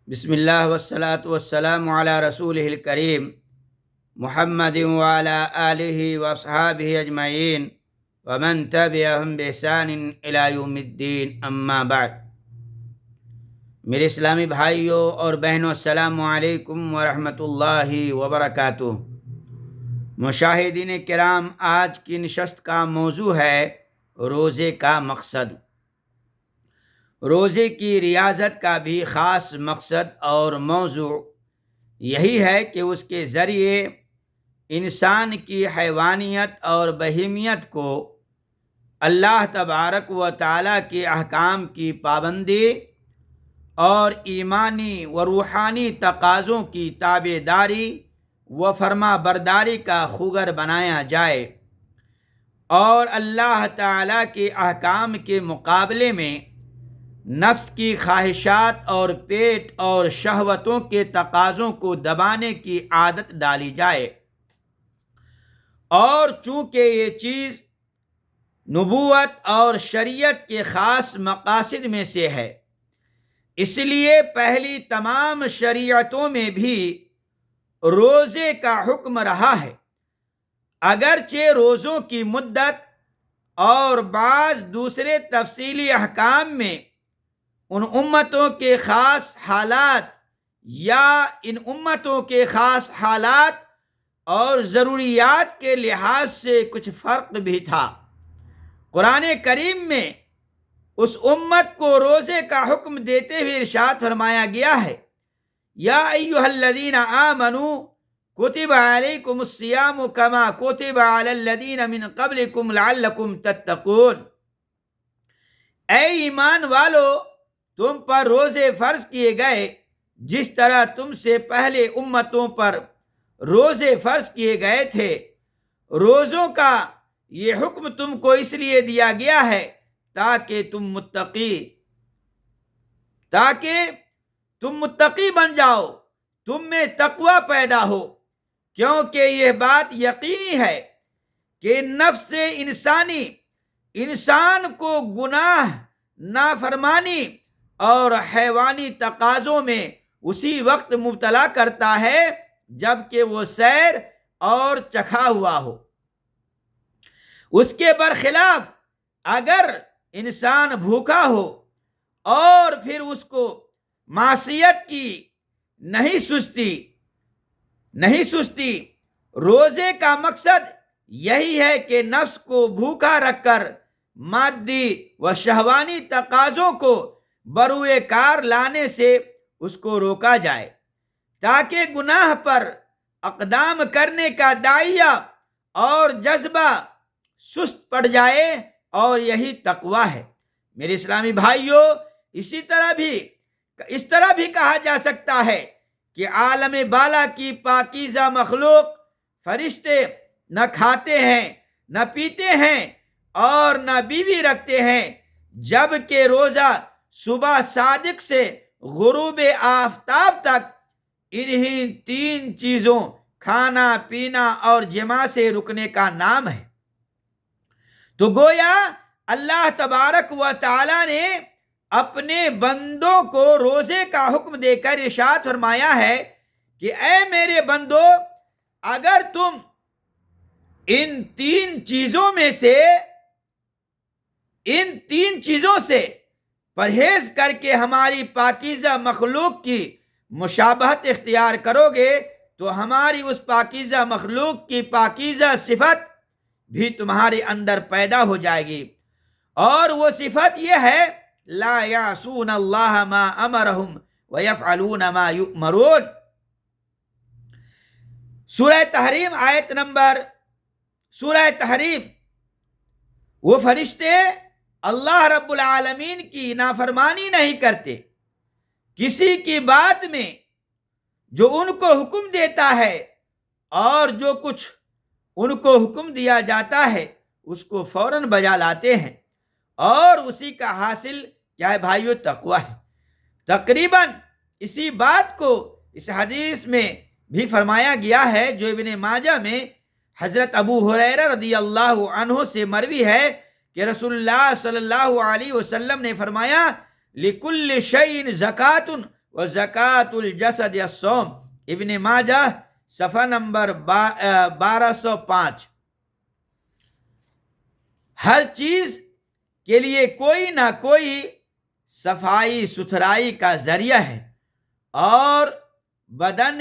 بسم اللہ والصلاة والسلام علی رسول الکریم محمد وعلی آلہ واصحابہ اجمعین ومن تبعہم بإحسان الی یوم الدین، اما بعد۔ میرے اسلامی بھائیوں اور بہنوں، السلام علیکم ورحمۃ اللہ وبرکاتہ۔ مشاہدین کرام، آج کی نشست کا موضوع ہے روزے کا مقصد۔ روزے کی ریاضت کا بھی خاص مقصد اور موضوع یہی ہے کہ اس کے ذریعے انسان کی حیوانیت اور بہیمیت کو اللہ تبارک و تعالیٰ کے احکام کی پابندی اور ایمانی و روحانی تقاضوں کی تابع داری و فرما برداری کا خوگر بنایا جائے، اور اللہ تعالیٰ کے احکام کے مقابلے میں نفس کی خواہشات اور پیٹ اور شہوتوں کے تقاضوں کو دبانے کی عادت ڈالی جائے۔ اور چونکہ یہ چیز نبوت اور شریعت کے خاص مقاصد میں سے ہے، اس لیے پہلی تمام شریعتوں میں بھی روزے کا حکم رہا ہے، اگرچہ روزوں کی مدت اور بعض دوسرے تفصیلی احکام میں ان امتوں کے خاص حالات ان امتوں کے خاص حالات اور ضروریات کے لحاظ سے کچھ فرق بھی تھا۔ قرآن کریم میں اس امت کو روزے کا حکم دیتے ہوئے ارشاد فرمایا گیا ہے، یا ایھا الذین آمنوا کتب علیکم الصیام کما کتب علی الذین من قبلکم لعلکم تتقون۔ اے ایمان والو، تم پر روزے فرض کیے گئے جس طرح تم سے پہلے امتوں پر روزے فرض کیے گئے تھے۔ روزوں کا یہ حکم تم کو اس لیے دیا گیا ہے تاکہ تم متقی بن جاؤ، تم میں تقوی پیدا ہو، کیونکہ یہ بات یقینی ہے کہ نفس انسان کو گناہ، نافرمانی اور حیوانی تقاضوں میں اسی وقت مبتلا کرتا ہے جب کہ وہ سیر اور چکھا ہوا ہو۔ اس کے برخلاف اگر انسان بھوکا ہو اور پھر اس کو معصیت کی نہیں سستی، روزے کا مقصد یہی ہے کہ نفس کو بھوکا رکھ کر مادی و شہوانی تقاضوں کو بروئے کار لانے سے اس کو روکا جائے، تاکہ گناہ پر اقدام کرنے کا داعیہ اور جذبہ سست پڑ جائے، اور یہی تقوی ہے۔ میرے اسلامی بھائیوں، اس طرح بھی کہا جا سکتا ہے کہ عالم بالا کی پاکیزہ مخلوق فرشتے نہ کھاتے ہیں، نہ پیتے ہیں اور نہ بیوی رکھتے ہیں، جبکہ روزہ صبح صادق سے غروب آفتاب تک انہی 3 چیزوں کھانا، پینا اور جماع سے رکنے کا نام ہے۔ تو گویا اللہ تبارک و تعالی نے اپنے بندوں کو روزے کا حکم دے کر ارشاد فرمایا ہے کہ اے میرے بندو، اگر تم ان 3 چیزوں سے پرہیز کر کے ہماری پاکیزہ مخلوق کی مشابہت اختیار کرو گے تو ہماری اس پاکیزہ مخلوق کی پاکیزہ صفت بھی تمہارے اندر پیدا ہو جائے گی، اور وہ صفت یہ ہے، لا یعصون اللہ ما امرہم ویفعلون ما یؤمرون۔ سورہ تحریم، وہ فرشتے اللہ رب العالمین کی نافرمانی نہیں کرتے، کسی کی بات میں جو ان کو حکم دیتا ہے اور جو کچھ ان کو حکم دیا جاتا ہے اس کو فوراً بجا لاتے ہیں، اور اسی کا حاصل کیا ہے بھائیو؟ تقوی ہے۔ تقریباً اسی بات کو اس حدیث میں بھی فرمایا گیا ہے جو ابن ماجہ میں حضرت ابو ہریرہ رضی اللہ عنہ سے مروی ہے کہ رسول اللہ صلی اللہ علیہ وسلم نے فرمایا، لِكُلِّ شَيْءٍ زَكَاةٌ و زکات الجسد الصوم، ابن ماجہ صفحہ نمبر 1205۔ ہر چیز کے لیے کوئی نہ کوئی صفائی ستھرائی کا ذریعہ ہے، اور بدن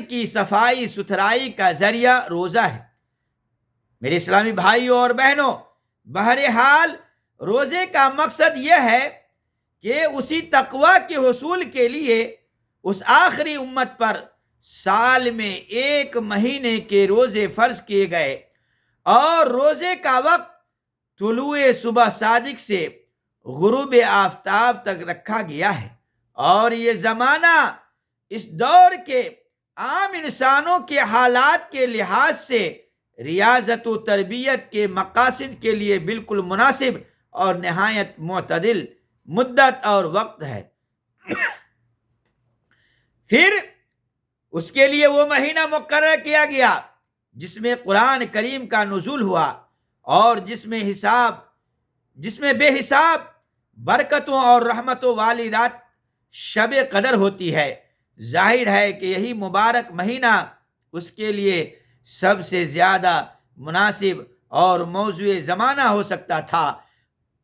کی صفائی ستھرائی کا ذریعہ روزہ ہے۔ میرے اسلامی بھائیوں اور بہنوں، بہرحال روزے کا مقصد یہ ہے کہ اسی تقوی کے حصول کے لیے اس آخری امت پر سال میں 1 مہینے کے روزے فرض کیے گئے، اور روزے کا وقت طلوع صبح صادق سے غروب آفتاب تک رکھا گیا ہے، اور یہ زمانہ اس دور کے عام انسانوں کے حالات کے لحاظ سے ریاضت و تربیت کے مقاصد کے لیے بالکل مناسب اور نہایت معتدل مدت اور وقت ہے۔ پھر اس کے لیے وہ مہینہ مقرر کیا گیا جس میں قرآن کریم کا نزول ہوا، اور جس میں بے حساب برکتوں اور رحمتوں والی رات شب قدر ہوتی ہے۔ ظاہر ہے کہ یہی مبارک مہینہ اس کے لیے سب سے زیادہ مناسب اور موضوع زمانہ ہو سکتا تھا۔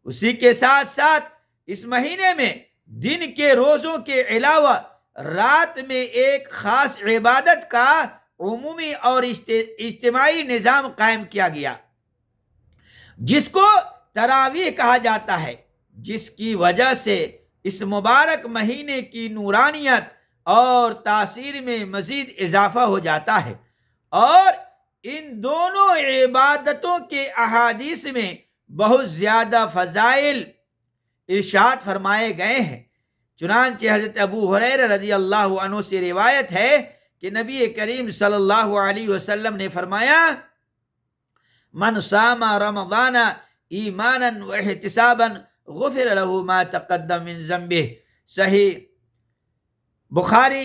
اسی کے ساتھ ساتھ اس مہینے میں دن کے روزوں کے علاوہ رات میں ایک خاص عبادت کا عمومی اور اجتماعی نظام قائم کیا گیا، جس کو تراویح کہا جاتا ہے، جس کی وجہ سے اس مبارک مہینے کی نورانیت اور تاثیر میں مزید اضافہ ہو جاتا ہے۔ اور ان دونوں عبادتوں کے احادیث میں بہت زیادہ فضائل ارشاد فرمائے گئے ہیں۔ چنانچہ حضرت ابو ہریرہ رضی اللہ عنہ سے روایت ہے کہ نبی کریم صلی اللہ علیہ وسلم نے فرمایا: من صام رمضان ایمانا واحتسابا غفر له ما تقدم من ذنبه۔ صحیح بخاری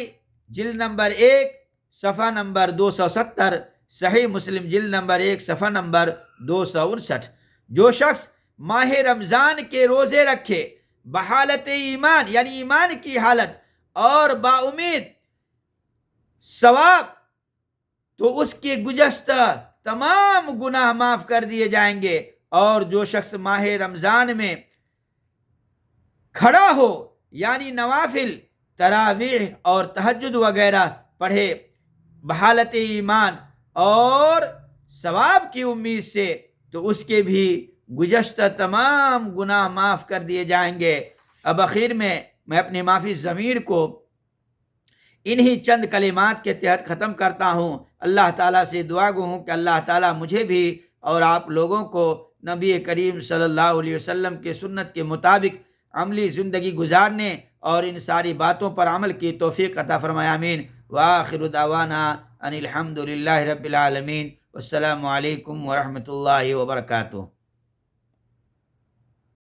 جلد نمبر 1 صفحہ نمبر 270، صحیح مسلم جلد نمبر 1 صفحہ نمبر 259۔ جو شخص ماہ رمضان کے روزے رکھے بحالت ایمان، یعنی ایمان کی حالت، اور با امید ثواب، تو اس کے گزشتہ تمام گناہ معاف کر دیے جائیں گے۔ اور جو شخص ماہ رمضان میں کھڑا ہو، یعنی نوافل، تراویح اور تہجد وغیرہ پڑھے بحالت ایمان اور ثواب کی امید سے، تو اس کے بھی گزشتہ تمام گناہ معاف کر دیے جائیں گے۔ اب آخر میں اپنی معافی ضمیر کو انہی چند کلمات کے تحت ختم کرتا ہوں۔ اللہ تعالیٰ سے دعا گو ہوں کہ اللہ تعالیٰ مجھے بھی اور آپ لوگوں کو نبی کریم صلی اللہ علیہ وسلم کے سنت کے مطابق عملی زندگی گزارنے اور ان ساری باتوں پر عمل کی توفیق عطا فرمائے، آمین۔ وآخر دعوانا ان الحمد للہ رب العالمین، والسلام علیکم ورحمۃ اللہ وبرکاتہ۔